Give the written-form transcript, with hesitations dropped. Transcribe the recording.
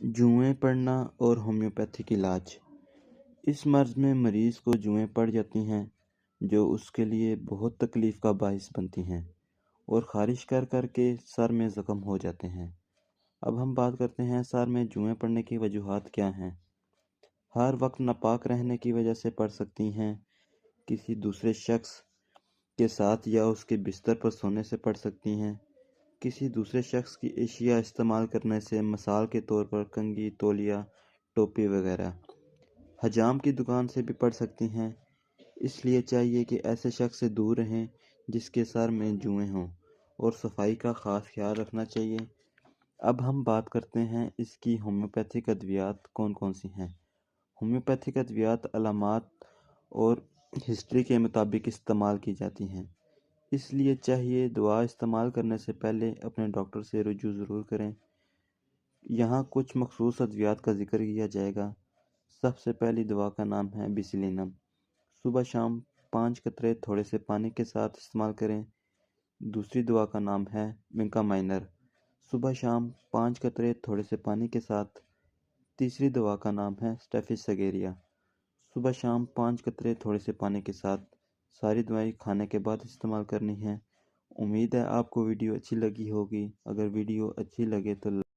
جوئیں پڑنا اور ہومیوپیتھک علاج۔ اس مرض میں مریض کو جوئیں پڑ جاتی ہیں جو اس کے لیے بہت تکلیف کا باعث بنتی ہیں اور خارش کر کر کے سر میں زخم ہو جاتے ہیں۔ اب ہم بات کرتے ہیں سر میں جوئیں پڑنے کی وجوہات کیا ہیں۔ ہر وقت ناپاک رہنے کی وجہ سے پڑ سکتی ہیں، کسی دوسرے شخص کے ساتھ یا اس کے بستر پر سونے سے پڑ سکتی ہیں، کسی دوسرے شخص کی اشیاء استعمال کرنے سے، مثال کے طور پر کنگھی، تولیہ، ٹوپی وغیرہ، حجام کی دکان سے بھی پڑ سکتی ہیں۔ اس لیے چاہیے کہ ایسے شخص سے دور رہیں جس کے سر میں جوئیں ہوں، اور صفائی کا خاص خیال رکھنا چاہیے۔ اب ہم بات کرتے ہیں اس کی ہومیوپیتھک ادویات کون کون سی ہیں۔ ہومیوپیتھک ادویات علامات اور ہسٹری کے مطابق استعمال کی جاتی ہیں، اس لیے چاہیے دوا استعمال کرنے سے پہلے اپنے ڈاکٹر سے رجوع ضرور کریں۔ یہاں کچھ مخصوص ادویات کا ذکر کیا جائے گا۔ سب سے پہلی دوا کا نام ہے بیسیلینم۔ صبح شام 5 قطرے تھوڑے سے پانی کے ساتھ استعمال کریں۔ دوسری دوا کا نام ہے ونکا مائنر۔ صبح شام 5 قطرے تھوڑے سے پانی کے ساتھ۔ تیسری دوا کا نام ہے اسٹیفس سگیریا۔ صبح شام 5 قطرے تھوڑے سے پانی کے ساتھ۔ ساری دوائیں کھانے کے بعد استعمال کرنی ہیں۔ امید ہے آپ کو ویڈیو اچھی لگی ہوگی۔ اگر ویڈیو اچھی لگے تو